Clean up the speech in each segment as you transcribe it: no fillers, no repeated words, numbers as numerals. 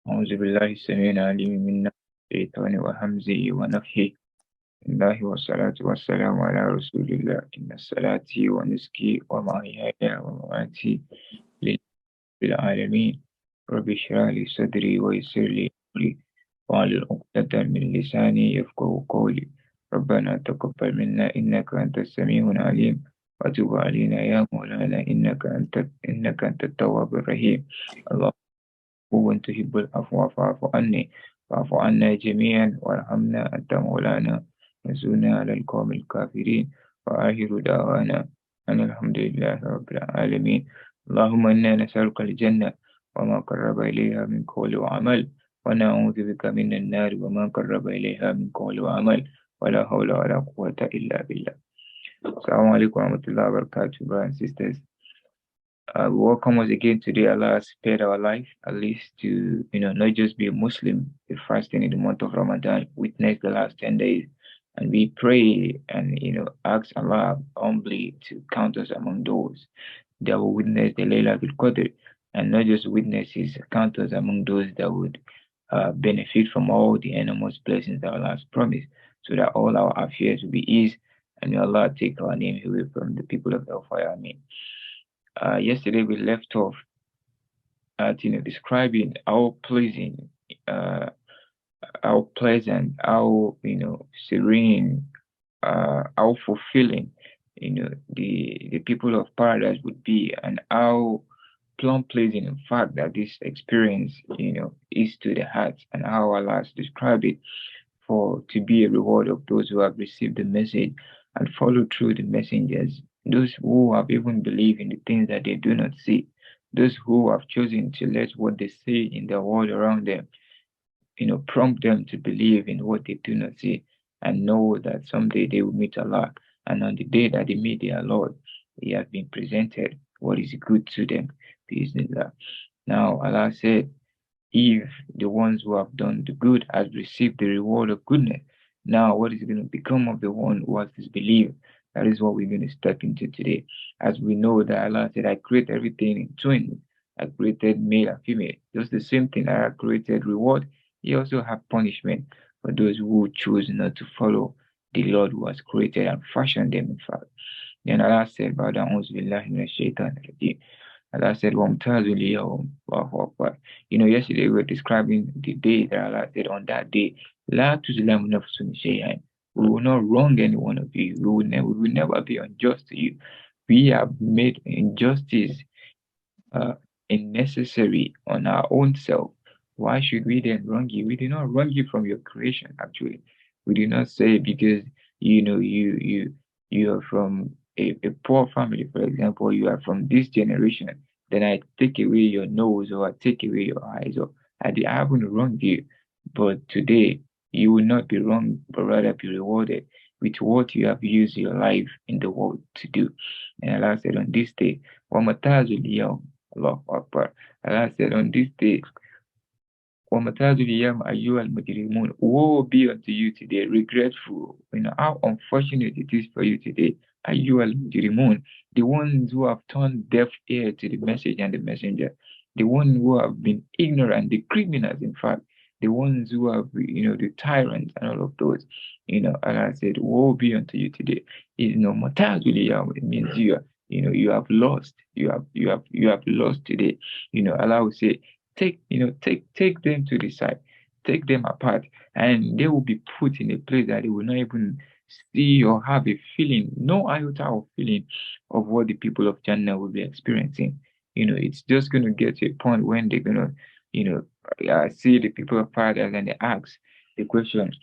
أعوذ بالله السميع العليم من الشيطان وهمزه ونفخه. بسم الله والصلاة والسلام على رسول الله. إن صلاتي ونسكي ومحياي ومماتي لله رب العالمين. رب اشرح لي صدري ويسر لي أمري واحلل عقدة من لساني يفقهوا قولي. ربنا تقبل منا إنك أنت السميع العليم وتب علينا يا مولانا إنك أنت التواب الرحيم. اللهم وأن تحب العفو فاعف عني. واعف عنا جميعا وارحمنا أنت مولانا وانصرنا على القوم الكافرين. وآخر دعوانا أن الحمد لله رب العالمين. اللهم إنا نسألك الجنة وما قرب إليها من قول وعمل، ونعوذ بك من النار وما قرب إليها من قول وعمل. ولا حول ولا قوة إلا بالله. السلام عليكم ورحمة الله وبركاته, brothers and sisters. Welcome once again. Today, Allah has spared our life, at least to, not just be a Muslim, be fasting in the month of Ramadan, witness the last 10 days. And we pray and, ask Allah humbly to count us among those that will witness the Laylatul Qadr, and not just witnesses, count us among those that would benefit from all the enormous blessings that Allah has promised, so that all our affairs will be eased, and may Allah take our name away from the people of hellfire. Amen. Yesterday we left off at describing how pleasing, uh, how pleasant, how serene, how fulfilling the people of paradise would be, and how plumb pleasing in fact that this experience is to the heart, and how Allah has described it for to be a reward of those who have received the message and follow through the messengers, those who have even believed in the things that they do not see, those who have chosen to let what they see in the world around them, prompt them to believe in what they do not see and know that someday they will meet Allah. And on the day that they meet their Lord, He has been presented what is good to them. Bismillah. Now, Allah said, if the ones who have done the good has received the reward of goodness, now what is going to become of the one who has disbelieved? That is what we're going to step into today. As we know that Allah said, I create everything in twins. I created male and female. Just the same thing that I created reward, He also have punishment for those who choose not to follow the Lord who has created and fashioned them, in fact. Then Allah said, "Ba'da a'udhu billahi minash shaitanir rajim." Allah said, وَامْتَازُوا الْيَوْمَ Allahu Akbar. Yesterday we were describing the day that Allah said, on that day, لَا تُظْلَمُ نَفْسٌ شَيْئًا. We will not wrong any one of you. We will never be unjust to you. We have made injustice uh, unnecessary on our own self. Why should we then wrong you? We did not wrong you from your creation, actually. We did not say because you are from a poor family, for example, you are from this generation, then I take away your nose or I take away your eyes, or I haven't wronged you. But today you will not be wronged, but rather be rewarded with what you have used your life in the world to do. And Allah said on this day, وَمَتَاعُ الْيَوْمِ Allahu Akbar. Allah said on this day, وَمَتَاعُ الْيَوْمِ أَيُّهَا الْمُجْرِمُونَ. Woe be unto you today, regretful. How unfortunate it is for you today. أَيُّهَا الْمُجْرِمُونَ. The ones who have turned deaf ear to the message and the messenger. The ones who have been ignorant, the criminals, in fact. The ones who have, the tyrants and all of those. Allah said, woe be unto you today. مَتَاعُ الْيَوْمِ. It means you have lost. You have lost today. Allah will say, take them to the side, take them apart, and they will be put in a place that they will not even see or have a feeling, no iota of feeling of what the people of Jannah will be experiencing. It's just going to get to a point when they're going to, see the people of paradise and they ask the question,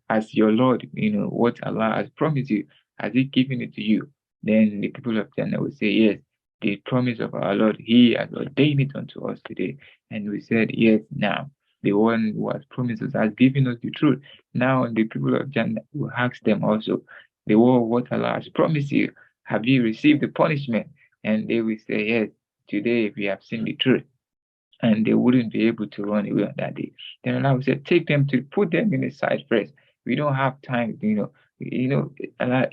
as your Lord, what Allah has promised you, has He given it to you? Then the people of Jannah will say, yes, the promise of our Lord, He has ordained it unto us today. And we said, yes, now the one who has promised us has given us the truth. Now the people of Jannah will ask them also, the one what Allah has promised you, have you received the punishment? And they will say, yes, today we have seen the truth. And they wouldn't be able to run away on that day. Then Allah will say, put them in the side first. We don't have time, Allah,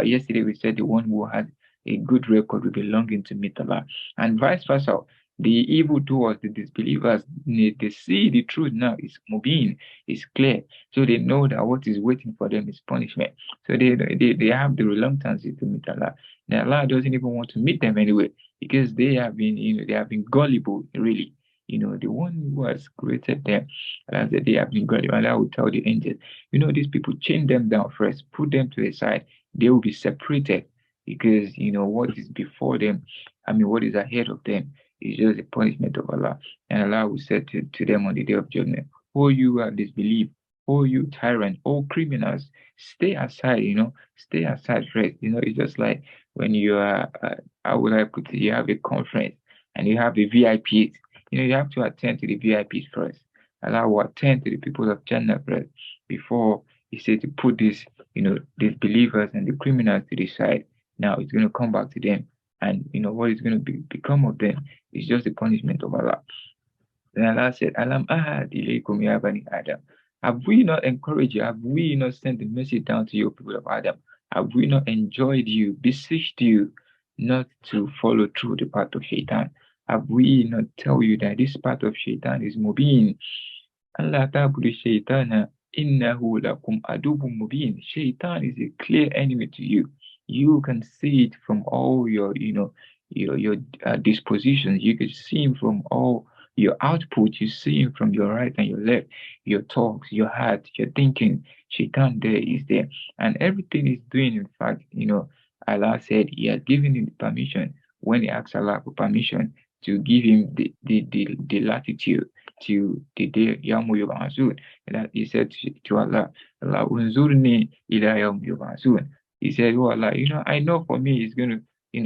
yesterday we said the one who has a good record will be longing to meet Allah. And vice versa. The evil doers, the disbelievers, they see the truth now is moving, is clear. So they know that what is waiting for them is punishment. So they have the reluctance to meet Allah. Now Allah doesn't even want to meet them anyway because they have been, they have been gullible, really. The one who has created them, Allah said they have been gullible. Allah will tell the angels, these people, chain them down first, put them to the side. They will be separated because, what is before them, what is ahead of them is just the punishment of Allah. And Allah will say to them on the day of judgment, oh, you have disbelieved, oh, you tyrant, oh, criminals, stay aside, stay aside first. It's just like when you are, how would I put it, you have a conference and you have the VIPs, you have to attend to the VIPs first. Allah will attend to the people of Jannah first before he said to put these believers and the criminals to the side. Now it's going to come back to them. And what is going to become of them is just the punishment of Allah. Then Allah said, Alam ahad ilaykum ya bani Adam. Have we not encouraged you? Have we not sent the message down to you, people of Adam? Have we not enjoyed you, beseeched you not to follow through the path of Shaitan? Have we not tell you that this path of Shaitan is mubin? Allah ta'budu shaitana innahu lakum adubun mubin. Shaitan is a clear enemy to you. You can see it from all your dispositions. You can see him from all your output. You see him from your right and your left, your talks, your heart, your thinking. Shaitan there is there, and everything he's doing. In fact, Allah said He has given him the permission when he asks Allah for permission to give him the latitude to the day Yawm Yub'athun. That he said to Allah, Allah unzurni ila Yawm Yub'athun. He said, oh Allah, I know for me it's gonna,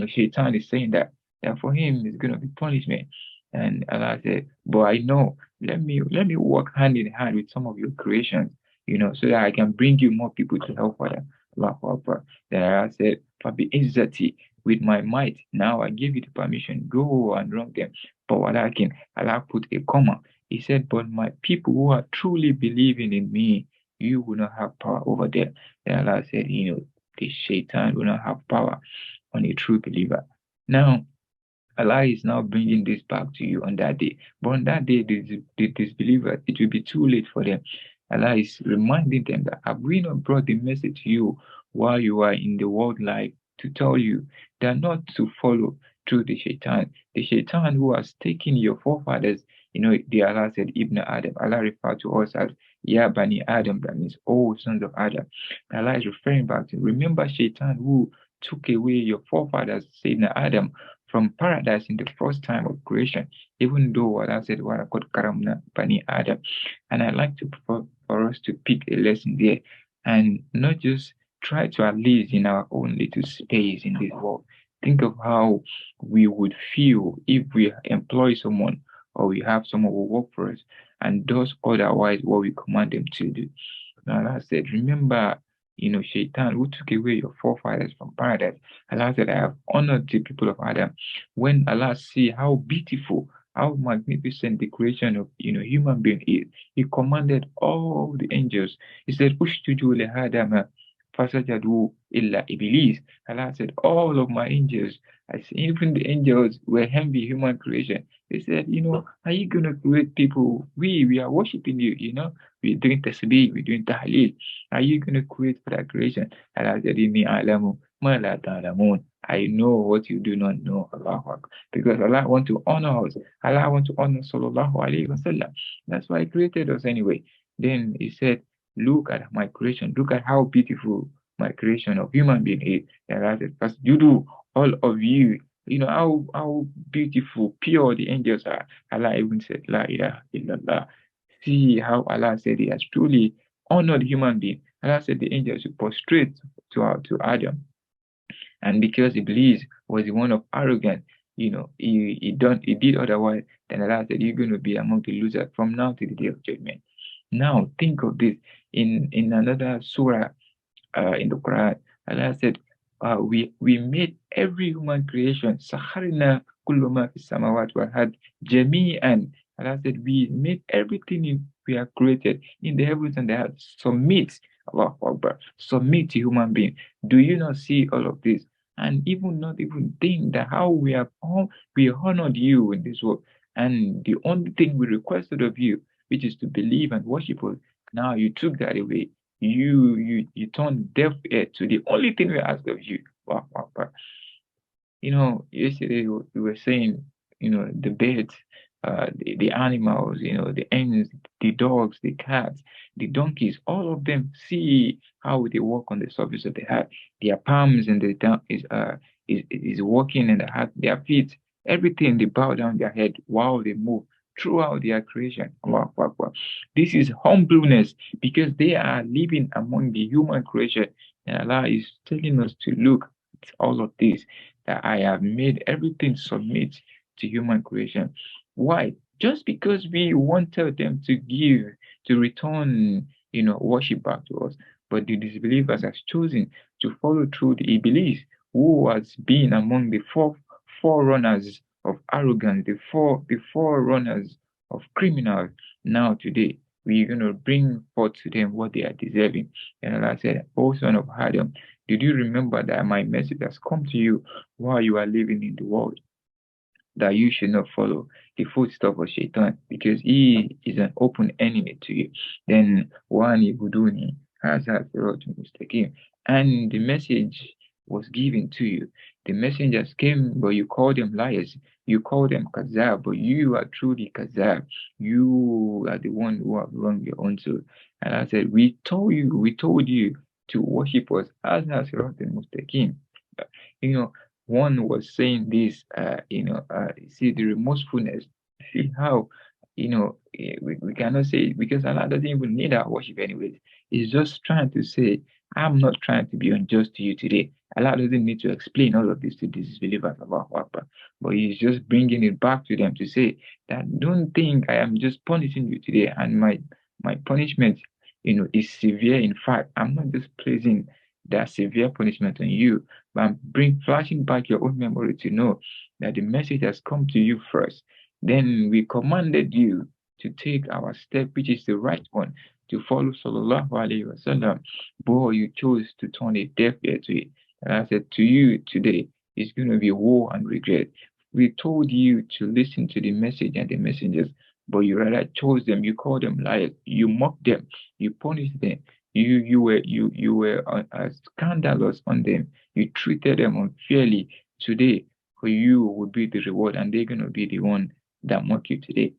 Shaitan is saying that for him it's gonna be punishment. And Allah said, but I know, let me work hand in hand with some of your creations, so that I can bring you more people to help for them. Allahu Akbar. Then Allah said, Fabi izzati, with my might, now I give you the permission, go and wrong them. But walakin, Allah put a comma. He said, but my people who are truly believing in me, you will not have power over them. Then Allah said, the Shaitan will not have power on a true believer. Now, Allah is now bringing this back to you on that day. But on that day, the disbelievers, it will be too late for them. Allah is reminding them that have we not brought the message to you while you are in the world life to tell you that not to follow through the Shaitan who has taken your forefathers, the Allah said Ibn Adam. Allah referred to us as Ya Bani Adam, that means all sons of Adam. Allah is referring back to, remember Shaitan who took away your forefathers, Sayyidina Adam, from paradise in the first time of creation, even though Allah said, وَلَقَدْ كَرَمْنَا Bani Adam. And I'd like to for us to pick a lesson there and not just try to at least in our own little space in this world. Think of how we would feel if we employ someone or we have someone who work for us and does otherwise what we command them to do. And Allah said, remember, Shaitan who took away your forefathers from paradise. Allah said, I have honored the people of Adam. When Allah see how beautiful, how magnificent the creation of human being is, He commanded all the angels. He said, Ushtuju lehadama fasajadu illa iblis. Allah said, all of my angels, I see, even the angels were envy human creation. They said, are you gonna create people? We are worshiping you, we're doing tasbih, we're doing tahleel. Are you going to create for that creation? Allah said, Inni a'lamu ma la ta'lamun. I know what you do not know, Allahu Akbar. Because Allah want to honor us. Allah want to honor Sallallahu Alaihi Wasallam. That's why He created us anyway. Then He said, look at my creation. Look at how beautiful my creation of human being is. And Allah said, first you do, all of you. How beautiful, pure the angels are. Allah even said, La ilaha illallah. See how Allah said He has truly honored human being. Allah said the angels should prostrate to Adam. And because Iblis was the one of arrogance, he did otherwise, then Allah said, you're going to be among the losers from now to the day of judgment. Now think of this in another surah in the Quran. Allah said, we made every human creation. Sakharna kullu ma fi samawati wal ard jami'an. Allah said, we made everything we have created in the heavens and the earth. Submit, Allah Akbar, submit to human being. Do you not see all of this? and even not even think that how we honored you in this world. And the only thing we requested of you, which is to believe and worship us, now you took that away. You turned deaf ear to the only thing we asked of you. Wow, wow, wow. Yesterday we were saying, the birds, the animals, the hens, the dogs, the cats, the donkeys, all of them see how they walk on the surface of the earth. Their palms and the down is walking in the heart, their feet, everything they bow down their head while they move throughout their creation. Wow, wow, wow. This is humbleness because they are living among the human creation. And Allah is telling us to look at all of this, that I have made everything submit to human creation. Why? Just because we wanted them to give, to return, worship back to us. But the disbelievers has chosen to follow through the Iblis, who has been among the forerunners of arrogance, the forerunners of criminals. Now today, we're going to bring forth to them what they are deserving. And Allah said, O son of Adam, did you remember that my message has come to you while you are living in the world, that you should not follow the footsteps of Shaitan, because he is an open enemy to you? Then one ibuduni has mustaqim, and the message was given to you. The messengers came, but you called them liars. You called them kazab, but you are truly kazab. You are the one who have wronged your own soul. And I said, we told you to worship us as mustaqim. You know, one was saying this, see the remorsefulness, see how, we cannot say it because Allah doesn't even need our worship anyways. He's just trying to say, I'm not trying to be unjust to you today. Allah doesn't need to explain all of this to these believers about Akbar, but He's just bringing it back to them to say that don't think I am just punishing you today, and my punishment, is severe. In fact, I'm not just placing that severe punishment on you, but I'm flashing back your own memory to know that the message has come to you first. Then we commanded you to take our step, which is the right one, to follow Sallallahu Alaihi Wasallam. Boy, you chose to turn a deaf ear to it. And I said to you today, it's going to be war and regret. We told you to listen to the message and the messengers, but you rather chose them. You called them liars. You mocked them. You punished them. You were scandalous on them. You treated them unfairly. Today, for you would be the reward, and they're gonna be the one that mock you today.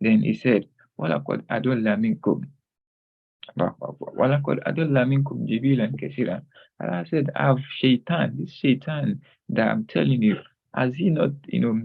Then he said, "Walaqad adalla minkum." Walaqad adalla minkum jibilan kaseeran. Allah said, "I've shaitan, this shaitan that I'm telling you, has he not,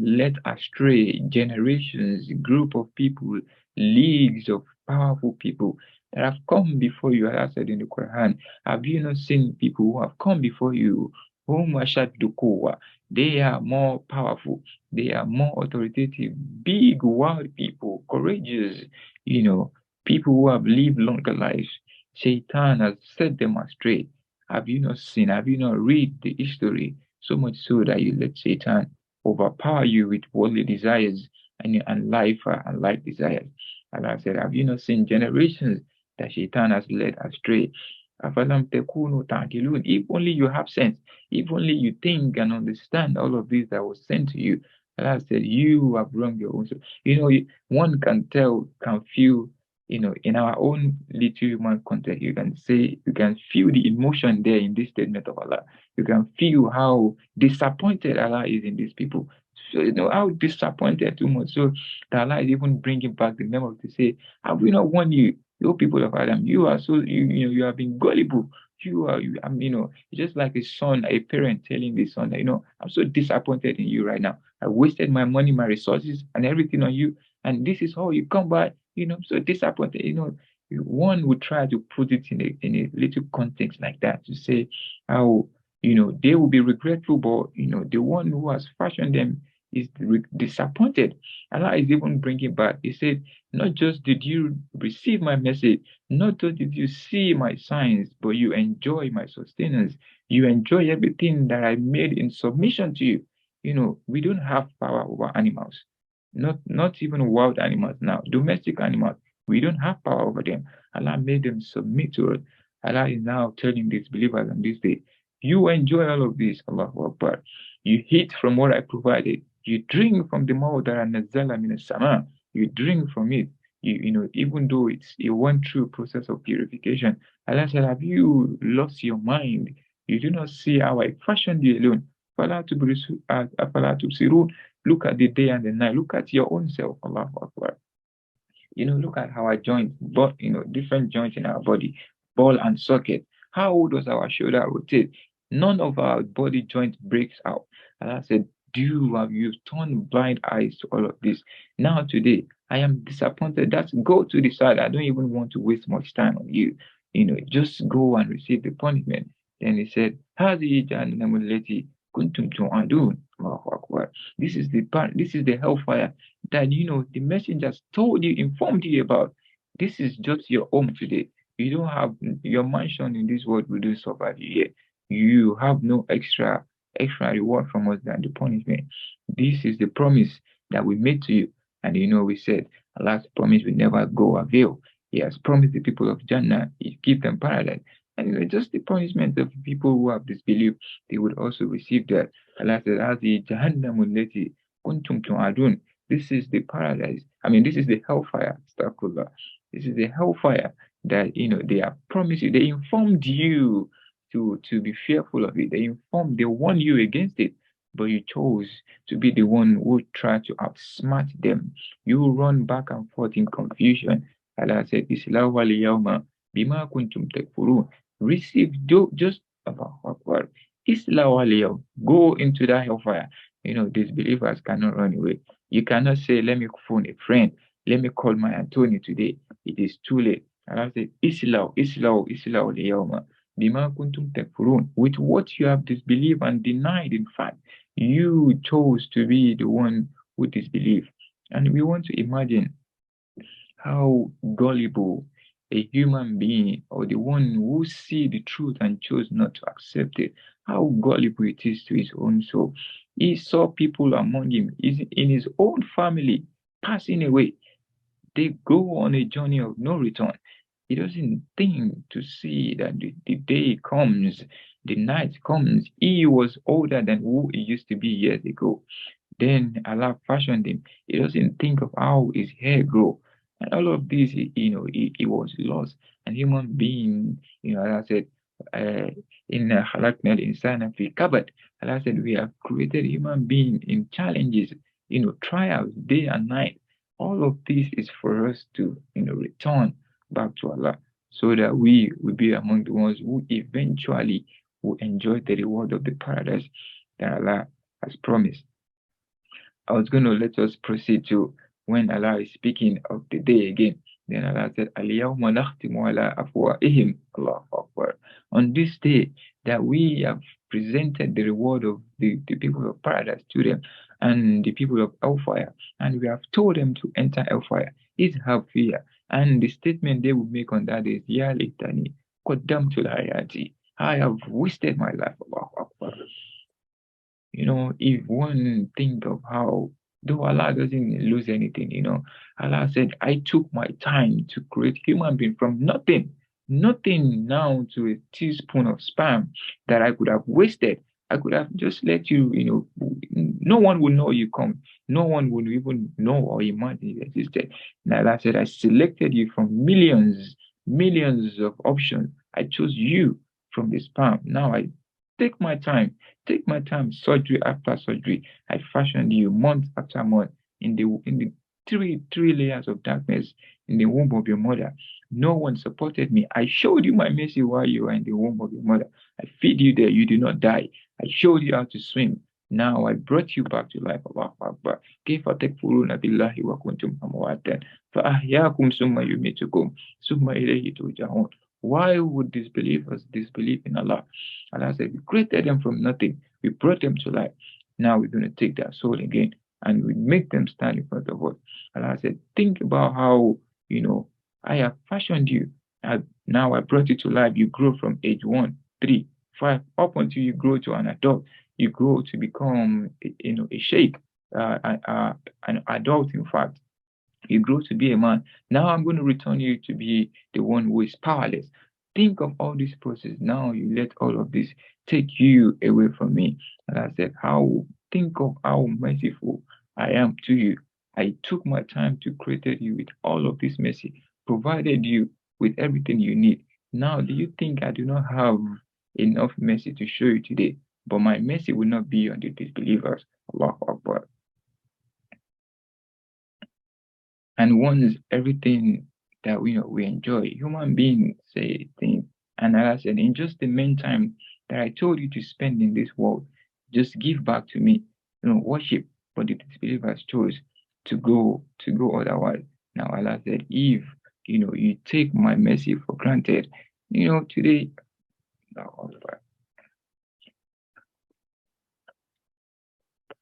led astray generations, group of people, leagues of powerful people that have come before you?" Allah said in the Quran, "Have you not seen people who have come before you? Whom ashaddu quwwa? They are more powerful, they are more authoritative, big, wild people, courageous, you know, people who have lived longer lives. Shaitan has set them astray. Have you not seen? Have you not read the history? So much so that you let Satan overpower you with worldly desires and life desires." Allah said, "Have you not seen generations that Shaitan has led astray? Afalam tekunu ta'qilun?" If only you have sense, if only you think and understand all of this that was sent to you. Allah said, you have wronged your own soul. One can tell, can feel, in our own little human context, you can say, you can feel the emotion there in this statement of Allah. You can feel how disappointed Allah is in these people. So, how disappointed too much. So, that Allah is even bringing back the memory to say, have we not warned you? You people of Adam, you are so, you have been gullible. It's just like a son, a parent telling the son that, I'm so disappointed in you right now. I wasted my money, my resources, and everything on you. And this is how you come by, so disappointed. One would try to put it in a little context like that to say how, they will be regretful, but, the one who has fashioned them is disappointed. Allah is even bringing back. He said, not just did you receive my message, not just did you see my signs, but you enjoy my sustenance. You enjoy everything that I made in submission to you. We don't have power over animals, not even wild animals now, domestic animals. We don't have power over them. Allah made them submit to us. Allah is now telling these believers on this day You enjoy all of this, Allahu Akbar. You eat from what I provided. You drink from the mouth that nazzala min sama. You drink from it. Even though it's a one true process of purification. Allah said, have you lost your mind? You do not see how I fashioned you alone. Fala tubsirun. Look at the day and the night. Look at your own self. Allahu Akbar. Look at our joints, but different joints in our body, ball and socket. How does our shoulder rotate? None of our body joint breaks out. And I said, have you turned blind eyes to all of this? Now today, I am disappointed. That's go to the side. I don't even want to waste much time on you. Just go and receive the punishment. Then he said, هذه جهنم التي كنتم توعدون. Allahu Akbar. This is the hellfire that the messengers told you, informed you about. This is just your home today. You don't have your mansion in this world will do survive you here. You have no extra reward from us than the punishment. This is the promise that we made to you. And we said Allah's promise will never go avail. He has promised the people of Jannah, He give them paradise. And just the punishment of the people who have disbelieved, they would also receive that. Allah said, "Hadi Jahannamu allati kuntum tu'adun." This is the paradise. I mean, this is the hellfire. Astaghfirullah. This is the hellfire that they have promised you. They informed you to be fearful of it. They warned you against it, but you chose to be the one who tried to outsmart them. You run back and forth in confusion. Allah said, "Islahu al-yawma bima kuntum takfurun." Receive just about what Islahu al-yawm. Go into that hellfire. These believers cannot run away. You cannot say, let me phone a friend. Let me call my Anthony today. It is too late. And I say, Islau liyawma. Bima kuntum takfurun. With what you have disbelieved and denied, in fact, you chose to be the one who disbelieved. And we want to imagine how gullible a human being or the one who see the truth and chose not to accept it, how gullible it is to his own soul. He saw people among him, in his own family, passing away. They go on a journey of no return. He doesn't think to see that the day comes, the night comes. He was older than who he used to be years ago. Then Allah fashioned him. He doesn't think of how his hair grow. And all of this, he was lost. And human being, Allah said, in halakna al-insana fi kabad. Allah said, we have created human being in challenges, trials, day and night. All of this is for us to, return back to Allah so that we will be among the ones who eventually will enjoy the reward of the paradise that Allah has promised. I was going to let us proceed to when Allah is speaking of the day again. Then Allah said, "Al-yawma nakhtimu ala afwahihim." Allahu Akbar. On this day that we have presented the reward of the people of paradise to them and the people of hellfire, and we have told them to enter hellfire, is have fear. And the statement they will make on that is, Ya litani qaddamtu hayati. I have wasted my life. Allahu Akbar. If one think of how, though Allah doesn't lose anything, Allah said, I took my time to create human being from nothing now to a teaspoon of sperm that I could have wasted. I could have just let you, no one will know you come. No one will even know or imagine you existed. And Allah said, I selected you from millions of options. I chose you from the sperm. Now I take my time, surgery after surgery. I fashioned you month after month in the three layers of darkness in the womb of your mother. No one supported me. I showed you my mercy while you were in the womb of your mother. I feed you there, you did not die. I showed you how to swim. Now I brought you back to life. Allahu Akbar. كيف تكفرون بالله وكنتم أمواتا فأحياكم ثم يميتكم ثم إليه ترجعون. Why would disbelievers disbelieve in Allah? Allah said, we created them from nothing. We brought them to life. Now we're going to take their soul again and we make them stand in front of us. Allah said, think about how, I have fashioned you. Now I brought you to life. You grow from age 1, 3, 5, up until you grow to an adult. You grow to become, a sheikh, an adult, in fact. You grow to be a man. Now I'm going to return you to be the one who is powerless. think of all this process. Now you let all of this take you away from me. And I said, how think of how merciful I am to you. I took my time to create you with all of this mercy, provided you with everything you need. Now, do you think I do not have enough mercy to show you today? But my mercy will not be on the disbelievers. Allahu Akbar. And once everything that we enjoy, human beings say things. And as I said, in just the meantime that I told you to spend in this world, just give back to me. Worship. But the disbelievers chose to go otherwise. Now Allah said, if you take my mercy for granted, today,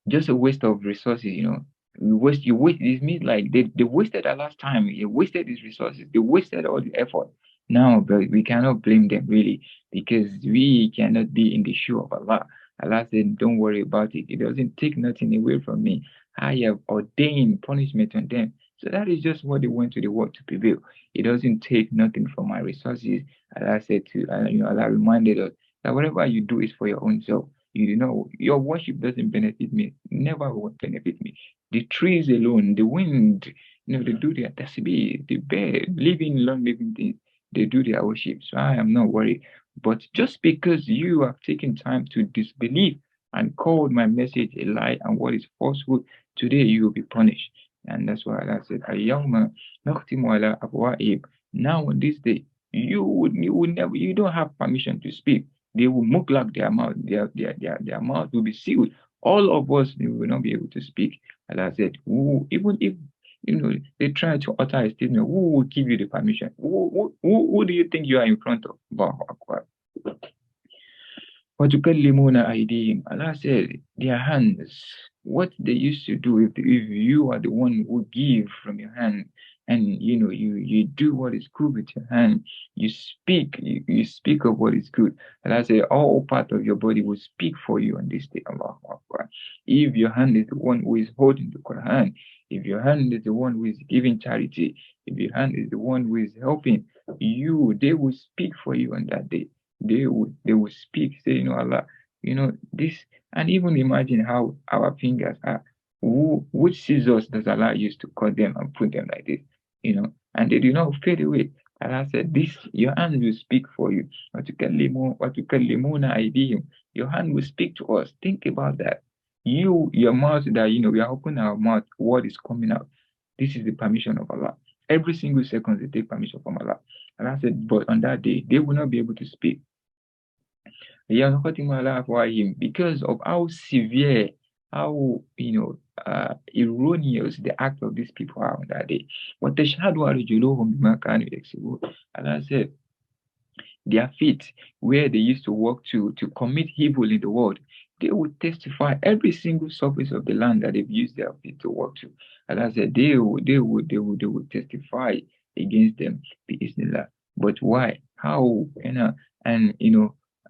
just a waste of resources. You waste this means like they wasted the last time, they wasted these resources, they wasted all the effort. Now, but we cannot blame them really, because we cannot be in the shoe of Allah. Allah said, don't worry about it. It doesn't take nothing away from me. I have ordained punishment on them. So that is just what they went to the world to prevail. It doesn't take nothing from my resources. Allah said to Allah reminded us that whatever you do is for your own self. You know, your worship doesn't benefit me, never will benefit me. The trees alone, the wind, they do their tasbih, the bird, living, long living things, they do their worship. So I am not worried. But just because you have taken time to disbelieve and called my message a lie and what is falsehood, today you will be punished. And that's why Allah said, Al-yawma nakhtimu ala afwahihim. Now on this day, you would never, you don't have permission to speak. They will muklak their mouth, their mouth will be sealed. All of us, they will not be able to speak. Allah said, even if they try to utter a statement, who will give you the permission? Who do you think you are in front of? Allahu Akbar. وَتُكَلِّمُونَ أَيْدِيهِمْ. Allah said, their hands, what they used to do, if you are the one who give from your hand, and you do what is good with your hand, you speak of what is good. Allah said, all part of your body will speak for you on this day. Allahu Akbar. If your hand is the one who is holding the Quran, if your hand is the one who is giving charity, if your hand is the one who is helping you, they will speak for you on that day. They would speak, say, Allah, this, and even imagine how our fingers are. Which scissors does Allah use to cut them and put them like this? And they do not fade away. Allah said, this, your hand will speak for you. وَتُكَلِّمُونَ أَيْدِيهِمْ. Your hand will speak to us. Think about that. Your mouth, that we are opening our mouth, what is coming out. This is the permission of Allah. Every single second they take permission from Allah. Allah said, but on that day, they will not be able to speak. Because of how severe, how erroneous the act of these people are on that day. Allah said, their feet, where they used to walk to commit evil in the world, they would testify every single surface of the land that they've used their feet to walk to. Allah said, they would testify against them, Bismillah. But why? How? And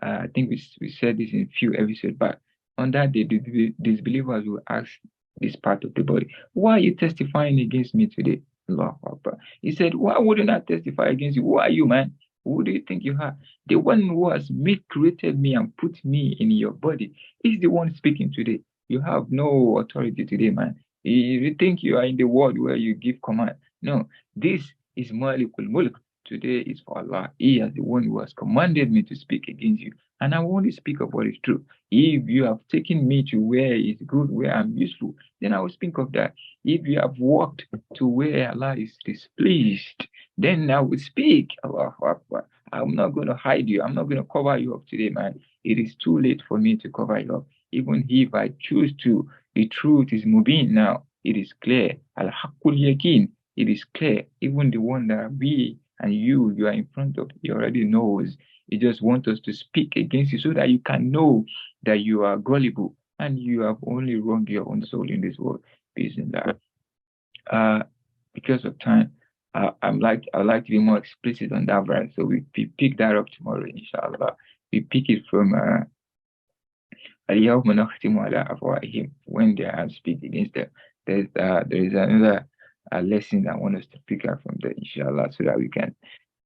I think we said this in a few episodes back. On that day, the disbelievers will ask this part of the body, why are you testifying against me today? Allahu Akbar. He said, why wouldn't I testify against you? Who are you, man? Who do you think you are? The one who has created me and put me in your body is the one speaking today. You have no authority today, man. You think you are in the world where you give command. No, this is Malikul Mulk. Today is for Allah. He is the one who has commanded me to speak against you. And I will only speak of what is true. If you have taken me to where it's good, where I'm useful, then I will speak of that. If you have walked to where Allah is displeased, then I will speak. Allahu Akbar. I'm not going to hide you. I'm not going to cover you up today, man. It is too late for me to cover you up. Even if I choose to, the truth is moving now. It is clear. Al-Haqqul Yaqeen. It is clear. Even the one that we and you are in front of, he already knows. He just wants us to speak against you so that you can know that you are gullible and you have only wronged your own soul in this world. Peace in that. Because of time, I'd like to be more explicit on that verse. So we pick that up tomorrow, inshallah. We pick it from اليوم نختم على أفواههم, when they have speak against them. There is another lesson I want us to pick up from there, inshallah, so that we can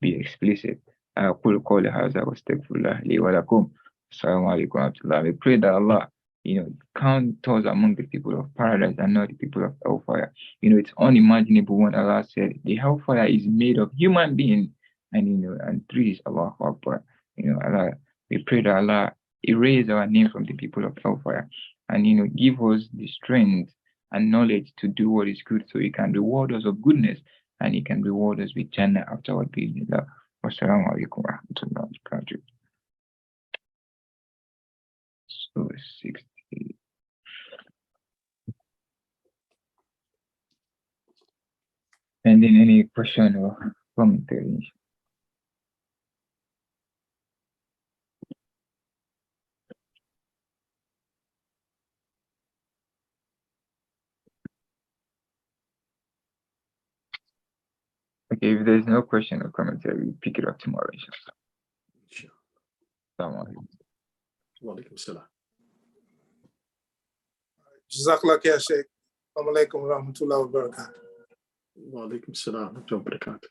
be explicit. أقول قولي هذا واستغفر الله لي ولكم. Assalamu alaikum wa rahmatullah. We pray that Allah, count us among the people of paradise and not the people of hellfire. It's unimaginable when Allah said the hellfire is made of human beings, and three is Allah Akbar. Allah, we pray that Allah erase our name from the people of hellfire, and give us the strength and knowledge to do what is good, so He can reward us of goodness, and He can reward us with Jannah afterward. Wassalamu alaikum wa rahmatullahi wa barakatuh. So 60. And then any question or commentary? Okay, if there's no question or commentary, we'll pick it up tomorrow, inshallah. Sure. Assalamu alaikum. Wa alaikum salam. Jazakallah khair, Sheikh. Assalamu alaikum wa rahmatullahi wa barakatuh. Wa alaikum salam wa barakatuh.